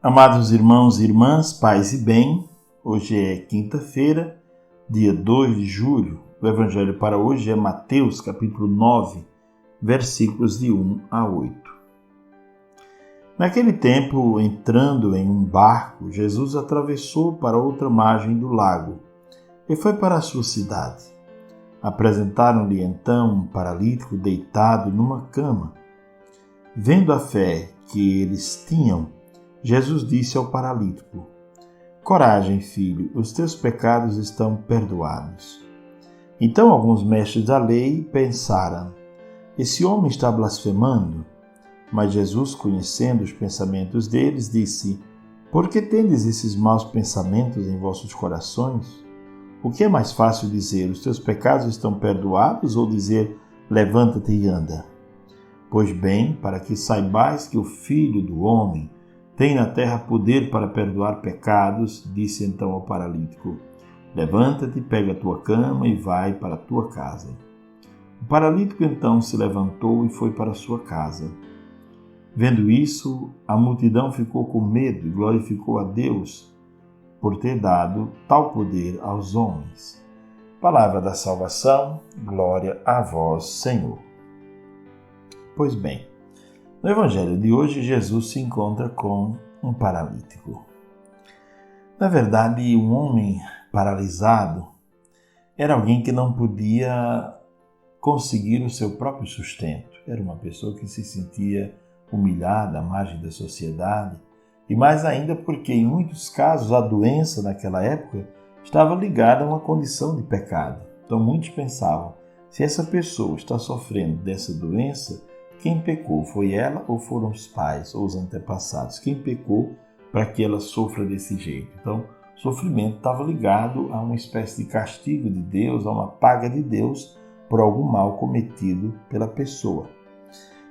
Amados irmãos e irmãs, paz e bem, hoje é quinta-feira, dia 2 de julho. O evangelho para hoje é Mateus, capítulo 9, versículos de 1 a 8. Naquele tempo, entrando em um barco, Jesus atravessou para outra margem do lago e foi para a sua cidade. Apresentaram-lhe então um paralítico deitado numa cama. Vendo a fé que eles tinham, Jesus disse ao paralítico: Coragem, filho, os teus pecados estão perdoados. Então alguns mestres da lei pensaram: esse homem está blasfemando? Mas Jesus, conhecendo os pensamentos deles, disse: Por que tendes esses maus pensamentos em vossos corações? O que é mais fácil dizer: os teus pecados estão perdoados, ou dizer: levanta-te e anda? Pois bem, para que saibais que o Filho do Homem tem na terra poder para perdoar pecados, disse então ao paralítico: levanta-te, pega a tua cama e vai para a tua casa. O paralítico então se levantou e foi para a sua casa. Vendo isso, a multidão ficou com medo e glorificou a Deus por ter dado tal poder aos homens. Palavra da salvação, glória a vós, Senhor. Pois bem, no evangelho de hoje, Jesus se encontra com um paralítico. Na verdade, um homem paralisado era alguém que não podia conseguir o seu próprio sustento. Era uma pessoa que se sentia humilhada à margem da sociedade, e mais ainda porque, em muitos casos, a doença naquela época estava ligada a uma condição de pecado. Então muitos pensavam: se essa pessoa está sofrendo dessa doença, quem pecou? Foi ela ou foram os pais ou os antepassados? Quem pecou para que ela sofra desse jeito? Então, o sofrimento estava ligado a uma espécie de castigo de Deus, a uma paga de Deus por algum mal cometido pela pessoa.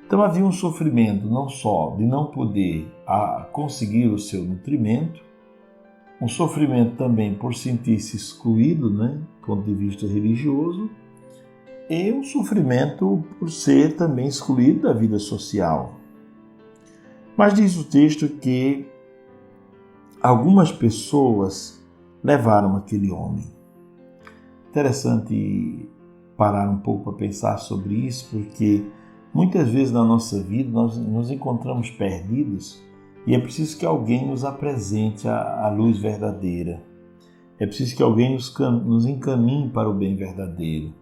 Então havia um sofrimento não só de não poder conseguir o seu nutrimento, um sofrimento também por sentir-se excluído, do ponto de vista religioso, e um sofrimento por ser também excluído da vida social. Mas diz o texto que algumas pessoas levaram aquele homem. Interessante parar um pouco para pensar sobre isso, porque muitas vezes na nossa vida nós nos encontramos perdidos e é preciso que alguém nos apresente a luz verdadeira. É preciso que alguém nos encaminhe para o bem verdadeiro.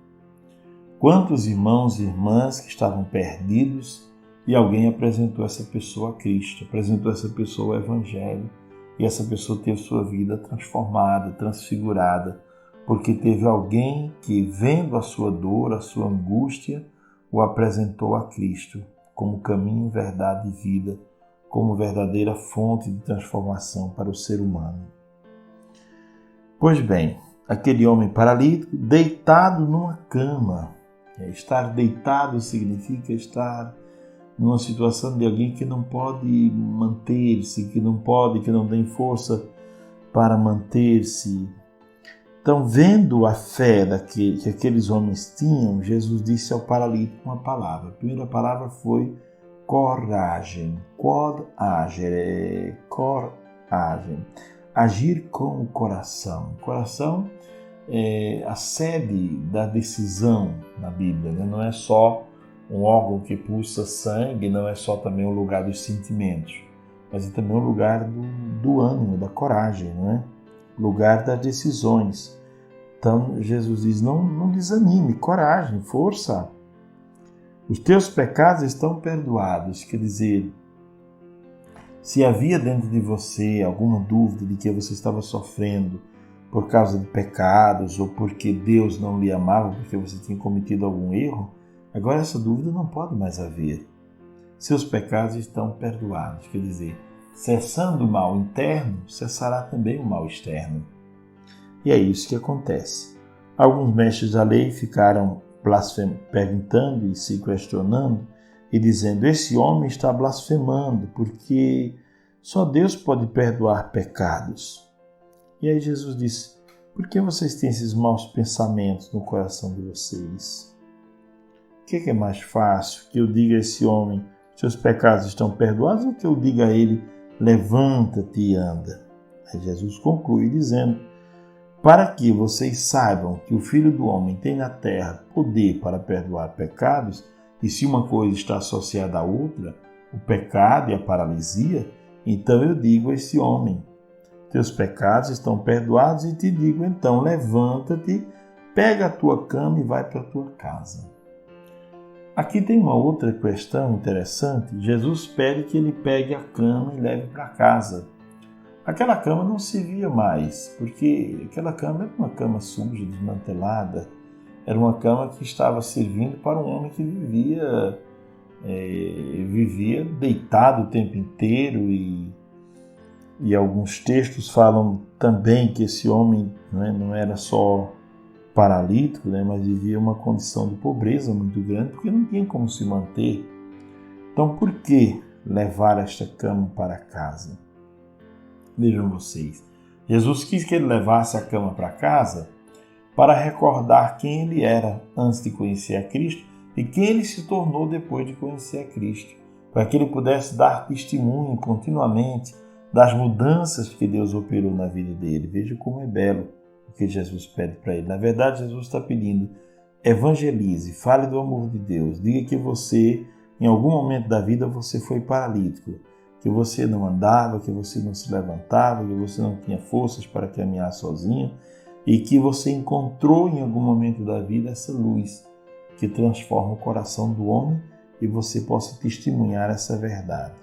Quantos irmãos e irmãs que estavam perdidos e alguém apresentou essa pessoa a Cristo, apresentou essa pessoa ao Evangelho, e essa pessoa teve sua vida transformada, transfigurada, porque teve alguém que, vendo a sua dor, a sua angústia, o apresentou a Cristo como caminho, verdade e vida, como verdadeira fonte de transformação para o ser humano. Pois bem, aquele homem paralítico deitado numa cama. Estar deitado significa estar numa situação de alguém que não pode manter-se, que não tem força para manter-se. Então, vendo a fé que aqueles homens tinham, Jesus disse ao paralítico uma palavra. A primeira palavra foi coragem. Coragem. Agir com o coração. O coração é a sede da decisão na Bíblia. Não é só um órgão que pulsa sangue, não é só também o lugar dos sentimentos, mas é também o lugar do ânimo, da coragem, lugar das decisões. Então Jesus diz: não desanime, coragem, força. Os teus pecados estão perdoados. Quer dizer, se havia dentro de você alguma dúvida de que você estava sofrendo por causa de pecados ou porque Deus não lhe amava, porque você tinha cometido algum erro, agora essa dúvida não pode mais haver. Seus pecados estão perdoados. Quer dizer, cessando o mal interno, cessará também o mal externo. E é isso que acontece. Alguns mestres da lei ficaram perguntando e se questionando e dizendo: esse homem está blasfemando, porque só Deus pode perdoar pecados. E aí Jesus disse: por que vocês têm esses maus pensamentos no coração de vocês? O que é mais fácil? Que eu diga a esse homem: seus pecados estão perdoados, ou que eu diga a ele: levanta-te e anda. Aí Jesus conclui dizendo: para que vocês saibam que o Filho do Homem tem na terra poder para perdoar pecados, e se uma coisa está associada à outra, o pecado e a paralisia, então eu digo a esse homem: teus pecados estão perdoados, e te digo então, levanta-te, pega a tua cama e vai para a tua casa. Aqui tem uma outra questão interessante. Jesus pede que ele pegue a cama e leve para casa. Aquela cama não servia mais, porque aquela cama era uma cama suja, desmantelada. Era uma cama que estava servindo para um homem que vivia deitado o tempo inteiro, e alguns textos falam também que esse homem não era só paralítico, mas vivia uma condição de pobreza muito grande, porque não tinha como se manter. Então, por que levar esta cama para casa? Vejam vocês, Jesus quis que ele levasse a cama para casa para recordar quem ele era antes de conhecer a Cristo e quem ele se tornou depois de conhecer a Cristo, para que ele pudesse dar testemunho continuamente das mudanças que Deus operou na vida dele. Veja como é belo o que Jesus pede para ele. Na verdade, Jesus está pedindo: evangelize, fale do amor de Deus, diga que você, em algum momento da vida, você foi paralítico, que você não andava, que você não se levantava, que você não tinha forças para caminhar sozinho, e que você encontrou em algum momento da vida essa luz que transforma o coração do homem, e você possa testemunhar essa verdade.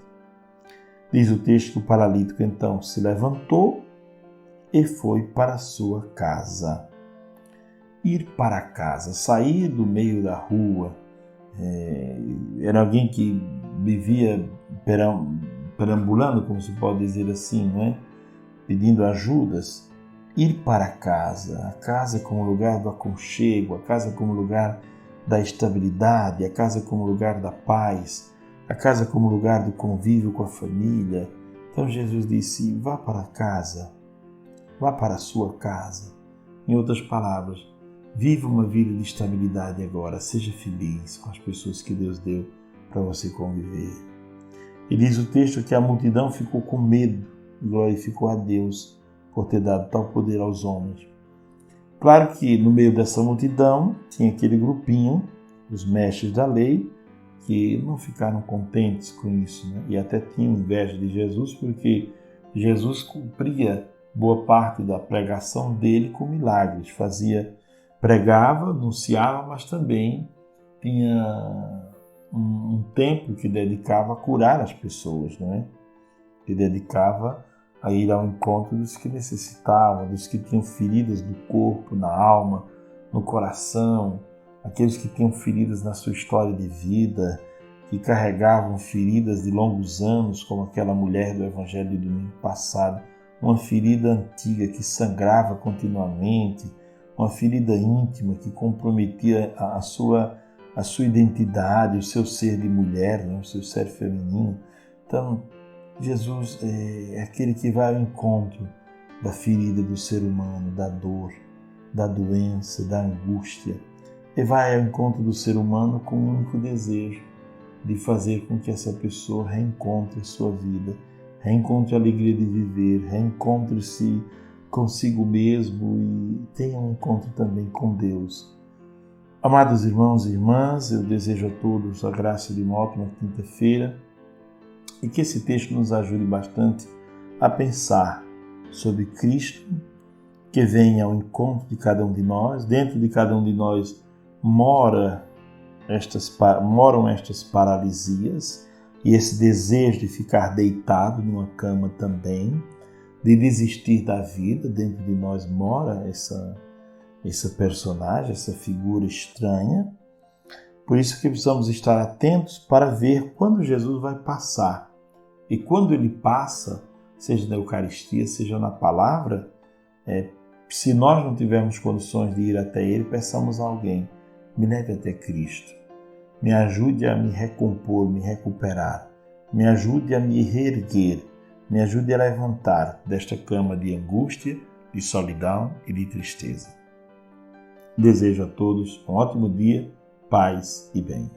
Diz o texto que o paralítico então se levantou e foi para a sua casa. Ir para casa, sair do meio da rua, era alguém que vivia perambulando, como se pode dizer assim, pedindo ajudas. Ir para casa, a casa como lugar do aconchego, a casa como lugar da estabilidade, a casa como lugar da paz, a casa como lugar do convívio com a família. Então Jesus disse: vá para casa, vá para a sua casa. Em outras palavras, viva uma vida de estabilidade agora, seja feliz com as pessoas que Deus deu para você conviver. E diz o texto que a multidão ficou com medo e glorificou a Deus por ter dado tal poder aos homens. Claro que no meio dessa multidão tinha aquele grupinho, os mestres da lei, que não ficaram contentes com isso, e até tinham inveja de Jesus, porque Jesus cumpria boa parte da pregação dele com milagres. Pregava, anunciava, mas também tinha um tempo que dedicava a curar as pessoas, que dedicava a ir ao encontro dos que necessitavam, dos que tinham feridas do corpo, na alma, no coração, aqueles que tinham feridas na sua história de vida, que carregavam feridas de longos anos, como aquela mulher do Evangelho do domingo passado, uma ferida antiga que sangrava continuamente, uma ferida íntima que comprometia a sua identidade, o seu ser de mulher, o seu ser feminino. Então, Jesus é aquele que vai ao encontro da ferida do ser humano, da dor, da doença, da angústia. E vai ao encontro do ser humano com um único desejo de fazer com que essa pessoa reencontre a sua vida, reencontre a alegria de viver, reencontre-se consigo mesmo e tenha um encontro também com Deus. Amados irmãos e irmãs, eu desejo a todos a graça de uma ótima quinta-feira e que esse texto nos ajude bastante a pensar sobre Cristo, que vem ao encontro de cada um de nós. Dentro de cada um de nós moram estas paralisias e esse desejo de ficar deitado numa cama também, de desistir da vida. Dentro de nós mora essa personagem, essa figura estranha. Por isso que precisamos estar atentos para ver quando Jesus vai passar. E quando ele passa, seja na Eucaristia, seja na palavra, se nós não tivermos condições de ir até ele, peçamos a alguém: me leve até Cristo, me ajude a me recompor, me recuperar, me ajude a me reerguer, me ajude a levantar desta cama de angústia, de solidão e de tristeza. Desejo a todos um ótimo dia, paz e bem.